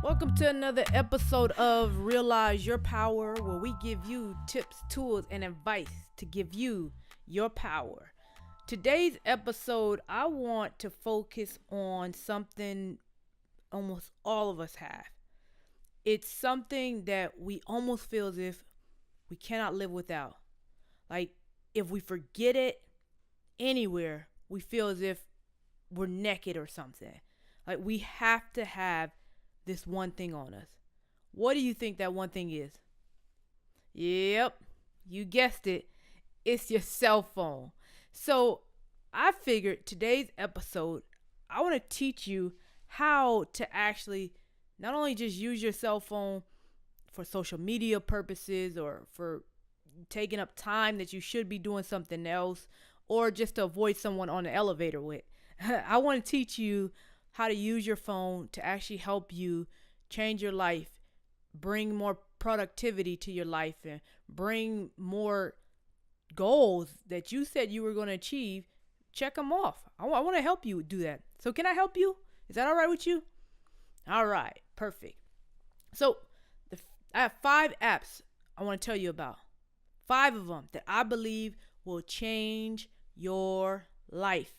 Welcome to another episode of Realize Your Power, where we give you tips, tools, and advice to give you your power. Today's episode, I want to focus on something almost all of us have. It's something that we almost feel as if we cannot live without. Like, if we forget it anywhere, we feel as if we're naked or something. Like, we have to have this one thing on us. What do you think that one thing is? Yep, you guessed it. It's your cell phone. So I figured today's episode, I want to teach you how to actually not only just use your cell phone for social media purposes or for taking up time that you should be doing something else, or just to avoid someone on the elevator with. I want to teach you how to use your phone to actually help you change your life, bring more productivity to your life, and bring more goals that you said you were going to achieve. Check them off. I want to help you do that. So can I help you? Is that all right with you? All right, perfect. So I have 5 apps I want to tell you about. 5 of them that I believe will change your life.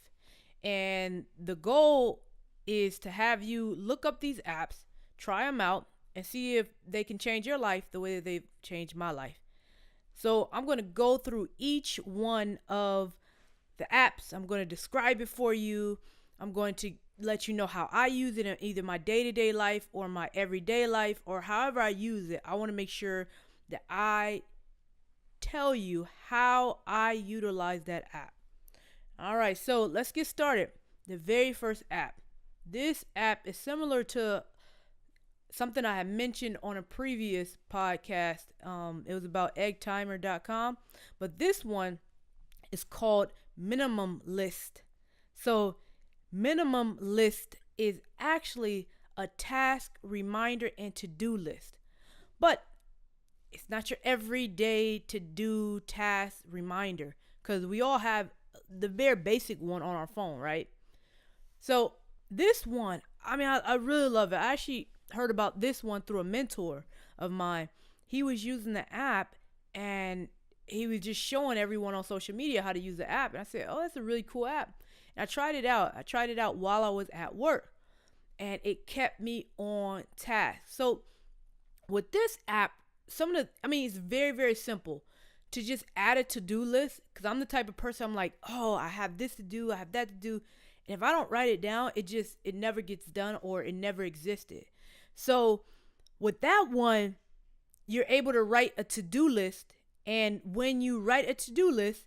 And the goal is to have you look up these apps, try them out, and see if they can change your life the way that they've changed my life. So I'm going to go through each one of the apps. I'm going to describe it for you. I'm going to let you know how I use it in either my day-to-day life or my everyday life, or however I use it. I want to make sure that I tell you how I utilize that app. All right, so let's get started. The very first app. This app is similar to something I had mentioned on a previous podcast. It was about eggtimer.com, but this one is called Minimum List. So Minimum List is actually a task, reminder, and to-do list. But it's not your everyday to-do task reminder, because we all have the very basic one on our phone, right? So this one, I really love it. I actually heard about this one through a mentor of mine. He was using the app and he was just showing everyone on social media how to use the app. And I said, oh, that's a really cool app. And I tried it out. I tried it out while I was at work, and it kept me on task. So with this app, it's very, very simple to just add a to-do list, because I'm the type of person, I'm like, oh, I have this to do, I have that to do. And if I don't write it down, it never gets done, or it never existed. So with that one, you're able to write a to-do list. And when you write a to-do list,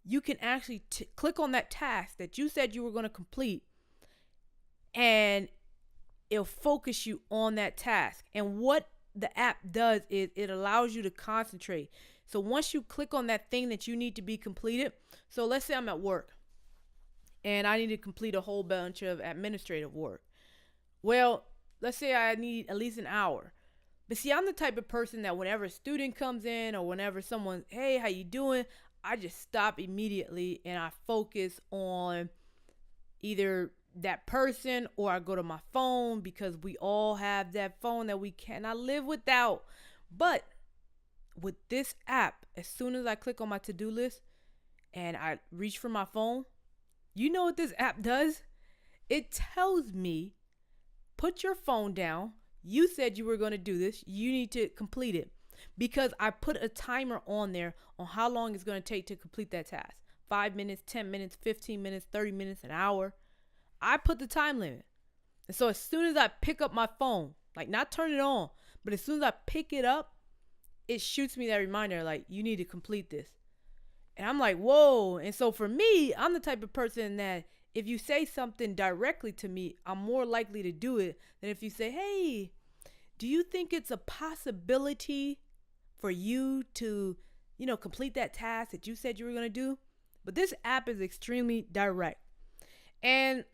you can actually click on that task that you said you were going to complete, and it'll focus you on that task. And what the app does is it allows you to concentrate. So once you click on that thing that you need to be completed, so let's say I'm at work and I need to complete a whole bunch of administrative work. Well, let's say I need at least an hour. But see, I'm the type of person that whenever a student comes in, or whenever someone, hey, how you doing? I just stop immediately and I focus on either that person, or I go to my phone, because we all have that phone that we cannot live without. But with this app, as soon as I click on my to-do list and I reach for my phone, you know what this app does? It tells me, put your phone down. You said you were going to do this. You need to complete it, because I put a timer on there on how long it's going to take to complete that task. 5 minutes, 10 minutes, 15 minutes, 30 minutes, an hour. I put the time limit. And so as soon as I pick up my phone, like not turn it on, but as soon as I pick it up, it shoots me that reminder, like, you need to complete this. And I'm like, whoa. And so for me, I'm the type of person that if you say something directly to me, I'm more likely to do it than if you say, hey, do you think it's a possibility for you to, complete that task that you said you were going to do? But this app is extremely direct. And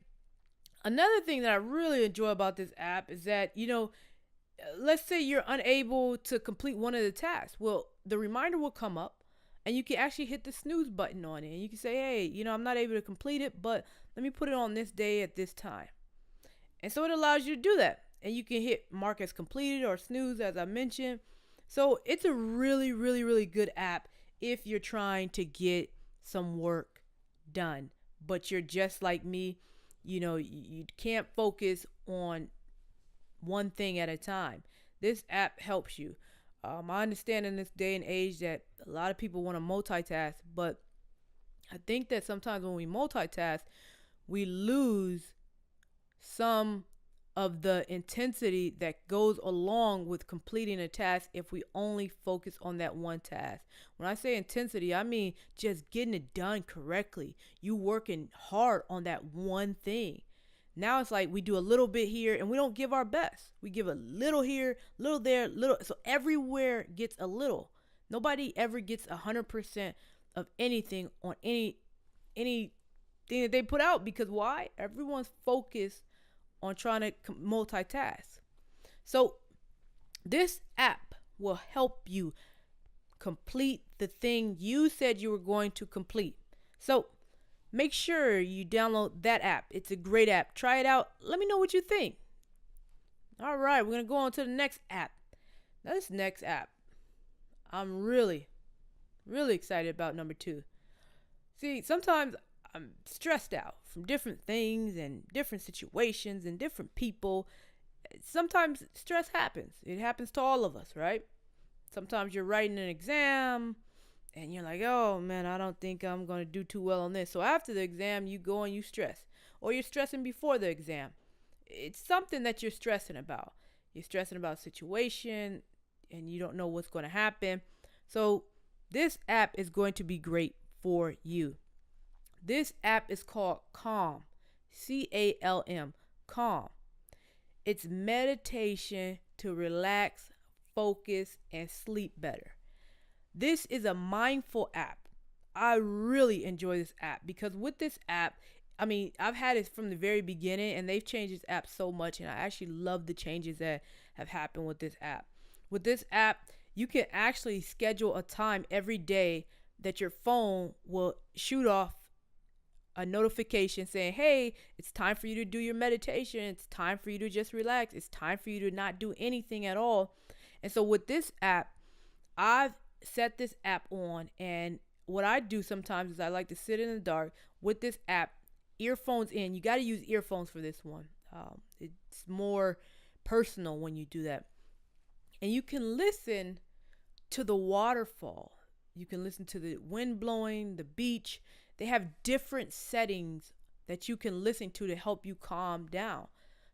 another thing that I really enjoy about this app is that, let's say you're unable to complete one of the tasks. Well, the reminder will come up And you can actually hit the snooze button on it. And you can say, hey, I'm not able to complete it, but let me put it on this day at this time. And so it allows you to do that. And you can hit mark as completed or snooze, as I mentioned. So it's a really, really, really good app if you're trying to get some work done. But you're just like me, you can't focus on one thing at a time. This app helps you. I understand in this day and age that a lot of people want to multitask, but I think that sometimes when we multitask, we lose some of the intensity that goes along with completing a task if we only focus on that one task. When I say intensity, I mean just getting it done correctly. You working hard on that one thing. Now it's like we do a little bit here and we don't give our best. We give a little here, little there, little. So everywhere gets a little. Nobody ever gets 100% of anything on anything that they put out, because why? Everyone's focused on trying to multitask. So this app will help you complete the thing you said you were going to complete. So make sure you download that app. It's a great app. Try it out. Let me know what you think. All right, we're going to go on to the next app. Now, this next app, I'm really, really excited about number 2. See, sometimes I'm stressed out from different things and different situations and different people. Sometimes stress happens. It happens to all of us, right? Sometimes you're writing an exam and you're like, oh man, I don't think I'm going to do too well on this. So after the exam, you go and you stress. Or you're stressing before the exam. It's something that you're stressing about. You're stressing about a situation and you don't know what's going to happen. So this app is going to be great for you. This app is called Calm. CALM. Calm. It's meditation to relax, focus, and sleep better. This is a mindful app. I really enjoy this app because with this app, I've had it from the very beginning and they've changed this app so much, and I actually love the changes that have happened with this app. With this app, you can actually schedule a time every day that your phone will shoot off a notification saying, hey, it's time for you to do your meditation. It's time for you to just relax. It's time for you to not do anything at all. And so with this app, I've set this app on, and what I do sometimes is I like to sit in the dark with this app, earphones in. You got to use earphones for this one. It's more personal when you do that. And you can listen to the waterfall. You can listen to the wind blowing, the beach. They have different settings that you can listen to help you calm down.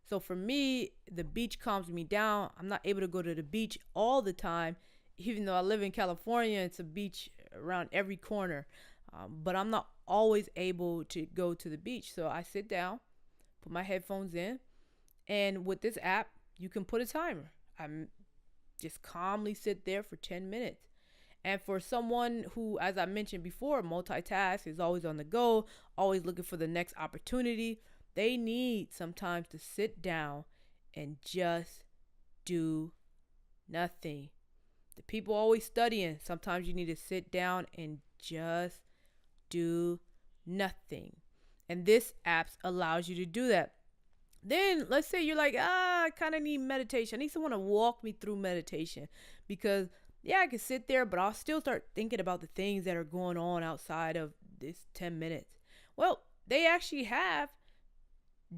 So for me, the beach calms me down. I'm not able to go to the beach all the time. Even though I live in California, it's a beach around every corner. But I'm not always able to go to the beach. So I sit down, put my headphones in. And with this app, you can put a timer. I'm just calmly sit there for 10 minutes. And for someone who, as I mentioned before, multitask, is always on the go, always looking for the next opportunity, they need sometimes to sit down and just do nothing. The people always studying. Sometimes you need to sit down and just do nothing. And this app allows you to do that. Then let's say you're like, I kind of need meditation. I need someone to walk me through meditation, because I can sit there, but I'll still start thinking about the things that are going on outside of this 10 minutes. Well, they actually have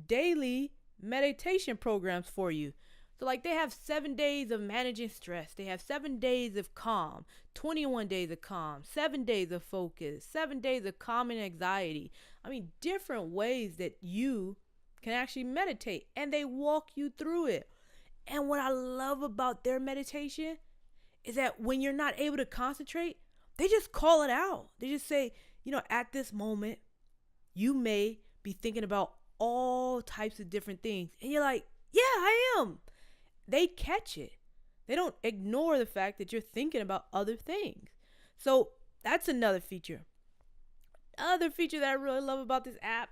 daily meditation programs for you. So like they have 7 days of managing stress. They have 7 days of calm, 21 days of calm, 7 days of focus, 7 days of calming anxiety. Different ways that you can actually meditate, and they walk you through it. And what I love about their meditation is that when you're not able to concentrate, they just call it out. They just say, at this moment, you may be thinking about all types of different things. And you're like, yeah, I am. They catch it. They don't ignore the fact that you're thinking about other things. So that's another feature. Other feature that I really love about this app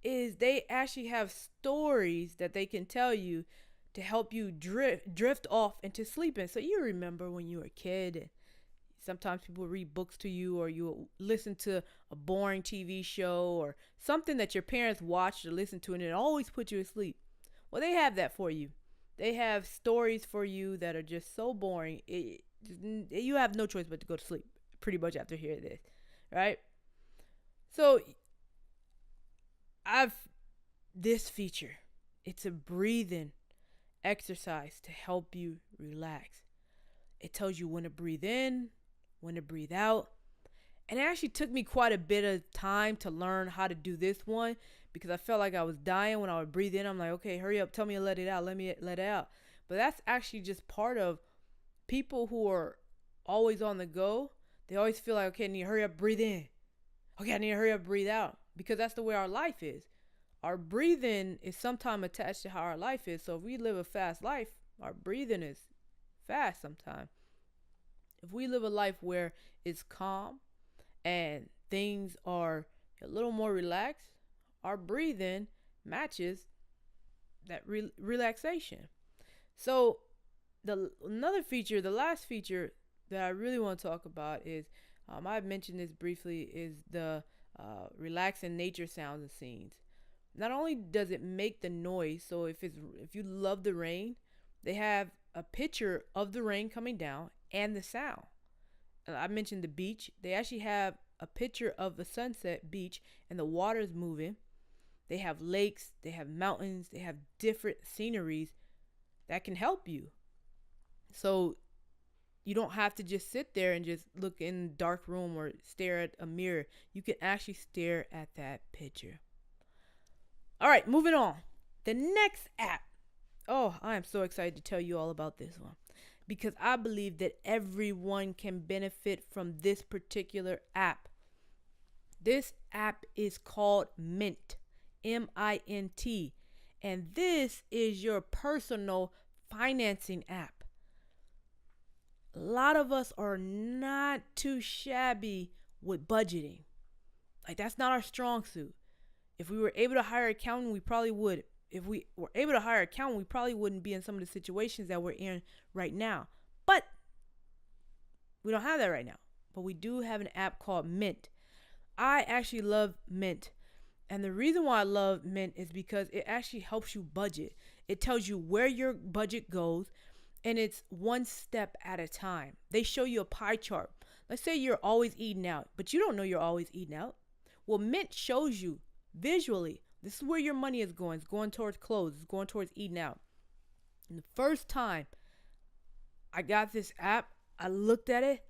is they actually have stories that they can tell you to help you drift off into sleeping. So you remember when you were a kid, and Sometimes people read books to you, or you listen to a boring TV show or something that your parents watched or listened to, and it always puts you asleep. Well, they have that for you. They have stories for you that are just so boring. You have no choice but to go to sleep pretty much after hearing this, right? So I've this feature. It's a breathing exercise to help you relax. It tells you when to breathe in, when to breathe out. And it actually took me quite a bit of time to learn how to do this one, because I felt like I was dying when I would breathe in. I'm like, okay, hurry up, tell me to let it out. Let me let it out. But that's actually just part of people who are always on the go. They always feel like, okay, I need to hurry up, breathe in. Okay, I need to hurry up, breathe out. Because that's the way our life is. Our breathing is sometimes attached to how our life is. So if we live a fast life, our breathing is fast sometimes. If we live a life where it's calm and things are a little more relaxed, our breathing matches that relaxation. So the last feature that I really want to talk about is, I've mentioned this briefly, is the relaxing nature sounds and scenes. Not only does it make the noise, so if you love the rain, they have a picture of the rain coming down and the sound. I mentioned the beach. They actually have a picture of the sunset beach and the water's moving. They have lakes, they have mountains, they have different sceneries that can help you. So you don't have to just sit there and just look in a dark room or stare at a mirror. You can actually stare at that picture. All right, moving on. The next app. Oh, I am so excited to tell you all about this one, because I believe that everyone can benefit from this particular app. This app is called Mint, Mint, and this is your personal financing app. A lot of us are not too shabby with budgeting. Like, that's not our strong suit. If we were able to hire an accountant, we probably would. If we were able to hire an accountant, we probably wouldn't be in some of the situations that we're in right now. But we don't have that right now. But we do have an app called Mint. I actually love Mint. And the reason why I love Mint is because it actually helps you budget. It tells you where your budget goes, and it's one step at a time. They show you a pie chart. Let's say you're always eating out, but you don't know you're always eating out. Well, Mint shows you visually, this is where your money is going. It's going towards clothes. It's going towards eating out. And the first time I got this app, I looked at it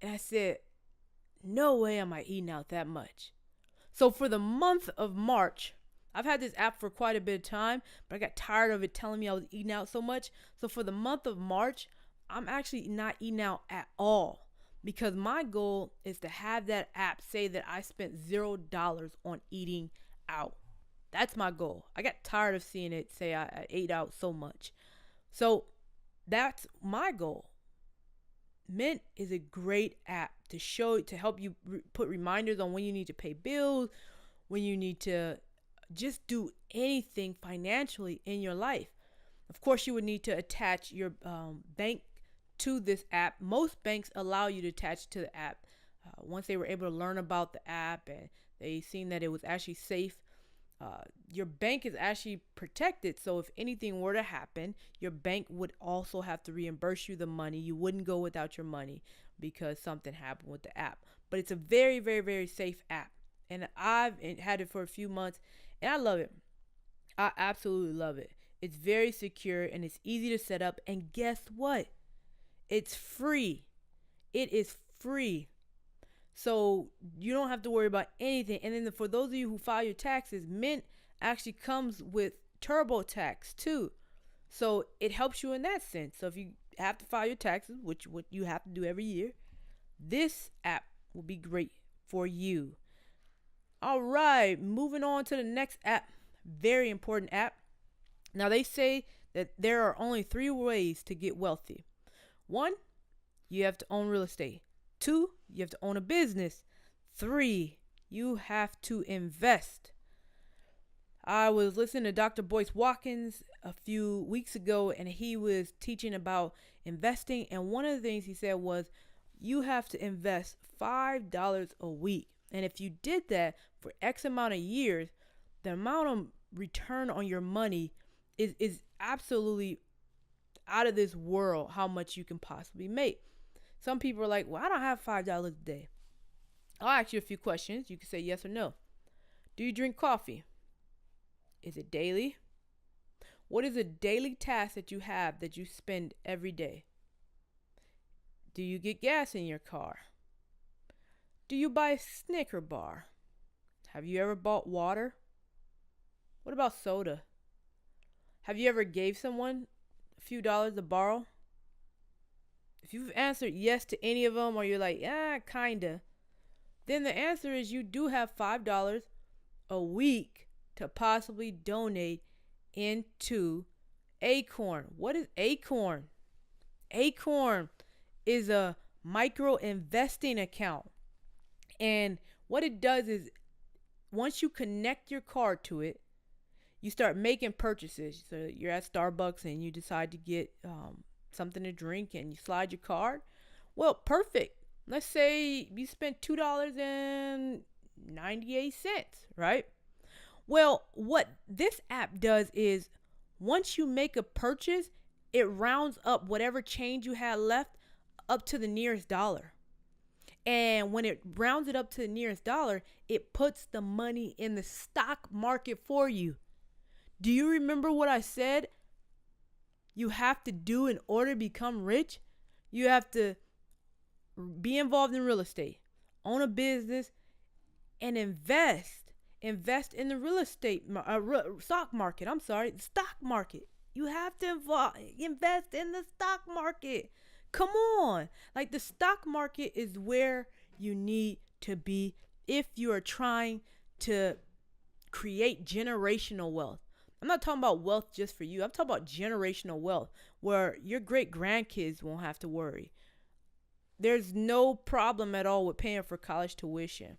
and I said, no way am I eating out that much. So for the month of March, I've had this app for quite a bit of time, but I got tired of it telling me I was eating out so much. So for the month of March, I'm actually not eating out at all, because my goal is to have that app say that I spent $0 on eating out. That's my goal. I got tired of seeing it say I ate out so much. So that's my goal. Mint is a great app to help you put reminders on when you need to pay bills, when you need to just do anything financially in your life. Of course, you would need to attach your bank to this app. Most banks allow you to attach to the app. Once they were able to learn about the app and they seen that it was actually safe, your bank is actually protected. So if anything were to happen, your bank would also have to reimburse you the money. You wouldn't go without your money because something happened with the app. But it's a very, very, very safe app. And I've had it for a few months and I love it. I absolutely love it. It's very secure and it's easy to set up. And guess what? It's free. It is free. So you don't have to worry about anything. And then for those of you who file your taxes, Mint actually comes with TurboTax too. So it helps you in that sense. So if you have to file your taxes, which what you have to do every year, this app will be great for you. All right, moving on to the next app. Very important app. Now they say that there are only 3 ways to get wealthy. 1, you have to own real estate. 2, you have to own a business. 3, you have to invest. I was listening to Dr. Boyce Watkins a few weeks ago, and he was teaching about investing. And one of the things he said was, you have to invest $5 a week. And if you did that for X amount of years, the amount of return on your money is absolutely out of this world how much you can possibly make. Some people are like, well, I don't have $5 a day. I'll ask you a few questions. You can say yes or no. Do you drink coffee? Is it daily? What is a daily task that you have that you spend every day? Do you get gas in your car? Do you buy a Snicker bar? Have you ever bought water? What about soda? Have you ever gave someone a few dollars to borrow? If you've answered yes to any of them, or you're like, yeah, kinda, then the answer is you do have $5 a week to possibly donate into Acorn. What is Acorn? Acorn is a micro investing account. And what it does is once you connect your card to it, you start making purchases. So you're at Starbucks and you decide to get something to drink and you slide your card. Well, perfect. Let's say you spent $2.98, right? Well, what this app does is once you make a purchase, it rounds up whatever change you had left up to the nearest dollar. And when it rounds it up to the nearest dollar, it puts the money in the stock market for you. Do you remember what I said you have to do in order to become rich? You have to be involved in real estate, own a business, and invest in the real estate stock market. The stock market. You have to invest in the stock market. Come on. Like, the stock market is where you need to be if you are trying to create generational wealth. I'm not talking about wealth just for you. I'm talking about generational wealth where your great grandkids won't have to worry. There's no problem at all with paying for college tuition.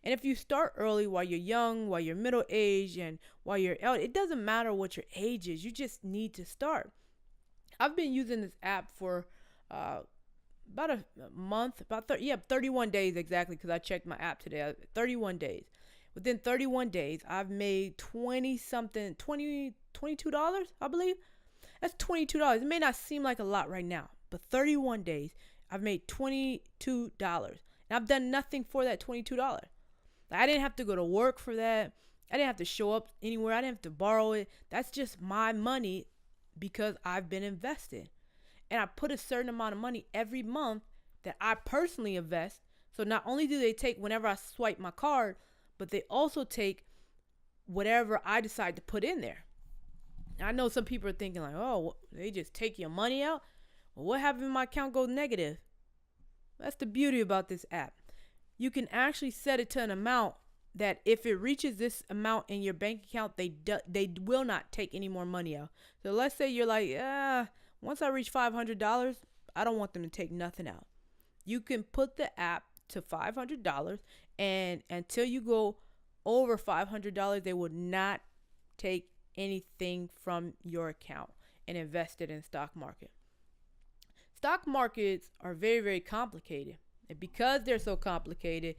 And if you start early while you're young, while you're middle aged, and while you're elder, it doesn't matter what your age is. You just need to start. I've been using this app for about a month, 31 days exactly, because I checked my app today. 31 days. Within 31 days, I've made $22, I believe. That's $22. It may not seem like a lot right now, but 31 days, I've made $22. And I've done nothing for that $22. I didn't have to go to work for that. I didn't have to show up anywhere. I didn't have to borrow it. That's just my money because I've been invested. And I put a certain amount of money every month that I personally invest. So not only do they take whenever I swipe my card, but they also take whatever I decide to put in there. I know some people are thinking like, oh, they just take your money out? Well, what happens if my account goes negative? That's the beauty about this app. You can actually set it to an amount that if it reaches this amount in your bank account, they will not take any more money out. So let's say you're like, once I reach $500, I don't want them to take nothing out. You can put the app to $500, and until you go over $500, they will not take anything from your account and invest it in the stock market. Stock markets are very, very complicated. And because they're so complicated,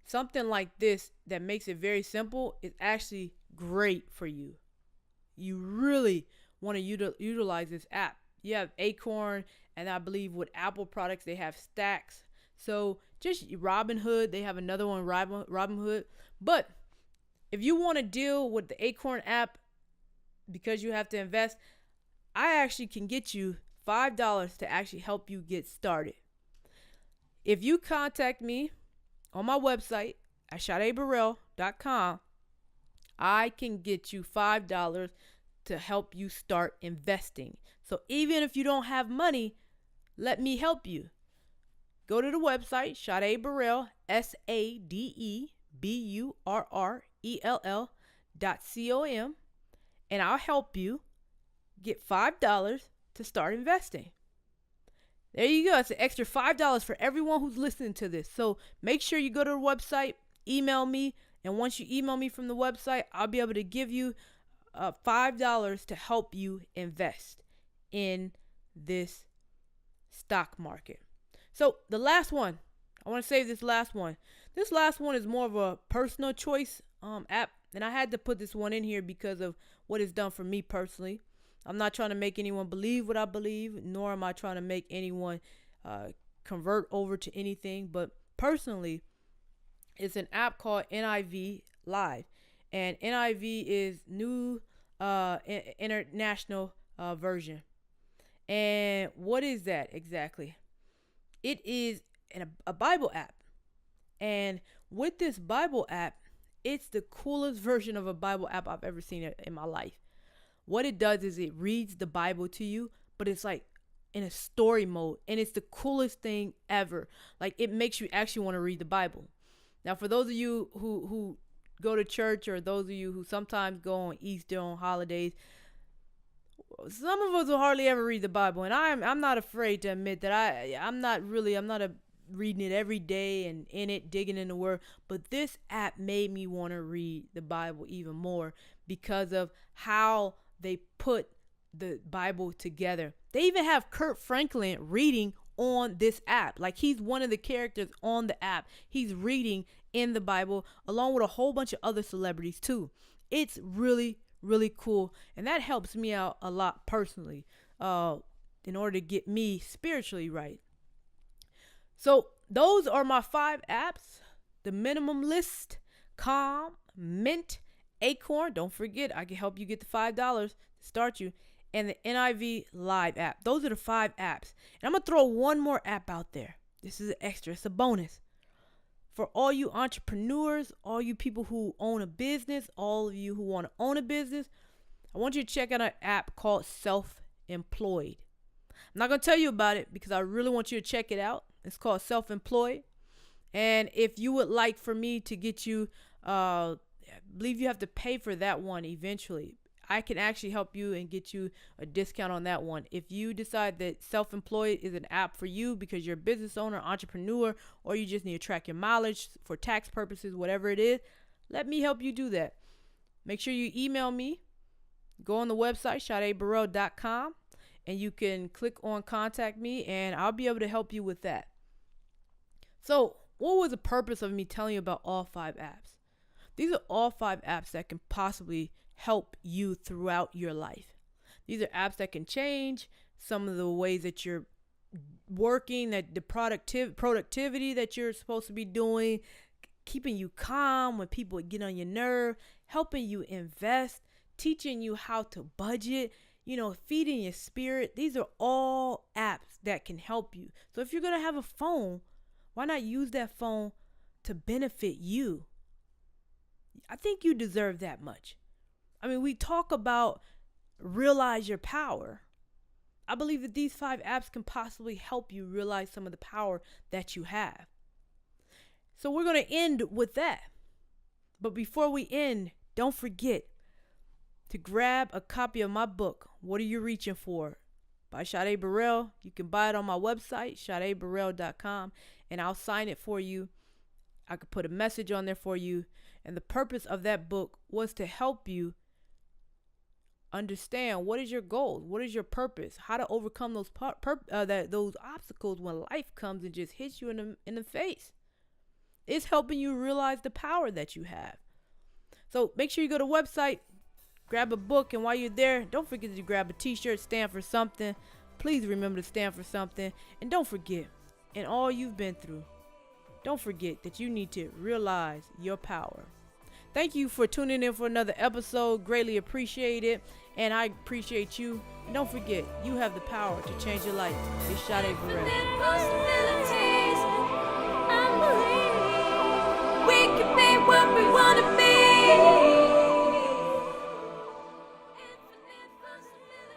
something like this that makes it very simple is actually great for you. You really want to utilize this app. You have Acorn, and I believe with Apple products, they have Stacks. So just Robinhood, they have another one, Robinhood. But if you want to deal with the Acorn app because you have to invest, I actually can get you $5 to actually help you get started. If you contact me on my website at SadeBurrell.com, I can get you $5 to help you start investing. So even if you don't have money, let me help you. Go to the website, Sade Burrell, SadeBurrell.com, and I'll help you get $5 to start investing. There you go. It's an extra $5 for everyone who's listening to this. So make sure you go to the website, email me, and once you email me from the website, I'll be able to give you $5 to help you invest in this stock market. So the last one, I want to save this last one. This last one is more of a personal choice app, and I had to put this one in here because of what it's done for me personally. I'm not trying to make anyone believe what I believe, nor am I trying to make anyone convert over to anything. But personally, it's an app called NIV Live, and NIV is New International Version. And what is that exactly? It is a Bible app. And with this Bible app, it's the coolest version of a Bible app I've ever seen in my life. What it does is it reads the Bible to you, but it's like in a story mode. And it's the coolest thing ever. Like, it makes you actually want to read the Bible. Now, for those of you who go to church, or those of you who sometimes go on Easter, on holidays, some of us will hardly ever read the Bible. And I'm not afraid to admit that I'm not reading it every day and in it, digging in the word. But this app made me want to read the Bible even more because of how they put the Bible together. They even have Kurt Franklin reading on this app. Like, he's one of the characters on the app. He's reading in the Bible along with a whole bunch of other celebrities too. It's really, really cool. And that helps me out a lot personally in order to get me spiritually right. So those are my 5 apps: the Minimum List, Calm, Mint, Acorn. Don't forget, I can help you get the $5 to start you, and the NIV Live app. Those are the 5 apps. And I'm going to throw one more app out there. This is an extra. It's a bonus. For all you entrepreneurs, all you people who own a business, all of you who want to own a business, I want you to check out an app called Self-Employed. I'm not going to tell you about it because I really want you to check it out. It's called Self-Employed. And if you would like for me to get you, I believe you have to pay for that one eventually. I can actually help you and get you a discount on that one. If you decide that Self-Employed is an app for you because you're a business owner, entrepreneur, or you just need to track your mileage for tax purposes, whatever it is, let me help you do that. Make sure you email me. Go on the website, SadeBurrell.com, and you can click on Contact Me, and I'll be able to help you with that. So, what was the purpose of me telling you about all 5 apps? These are all 5 apps that can possibly help you throughout your life. These are apps that can change some of the ways that you're working, that the productivity that you're supposed to be doing, keeping you calm when people get on your nerve, helping you invest, teaching you how to budget, feeding your spirit. These are all apps that can help you. So if you're going to have a phone, why not use that phone to benefit you? I think you deserve that much. I mean, we talk about realize your power. I believe that these 5 apps can possibly help you realize some of the power that you have. So we're going to end with that. But before we end, don't forget to grab a copy of my book, What Are You Reaching For? By Sade Burrell. You can buy it on my website, SadeBurrell.com, and I'll sign it for you. I could put a message on there for you. And the purpose of that book was to help you understand what is your goal, what is your purpose, how to overcome those those obstacles when life comes and just hits you in the face. It's helping you realize the power that you have. So make sure you go to the website, grab a book, and while you're there, don't forget to grab a t-shirt, stand for something. Please remember to stand for something. And don't forget, in all you've been through, don't forget that you need to realize your power. Thank you for tuning in for another episode. Greatly appreciate it. And I appreciate you. And don't forget, you have the power to change your life. It's Sade Burrell.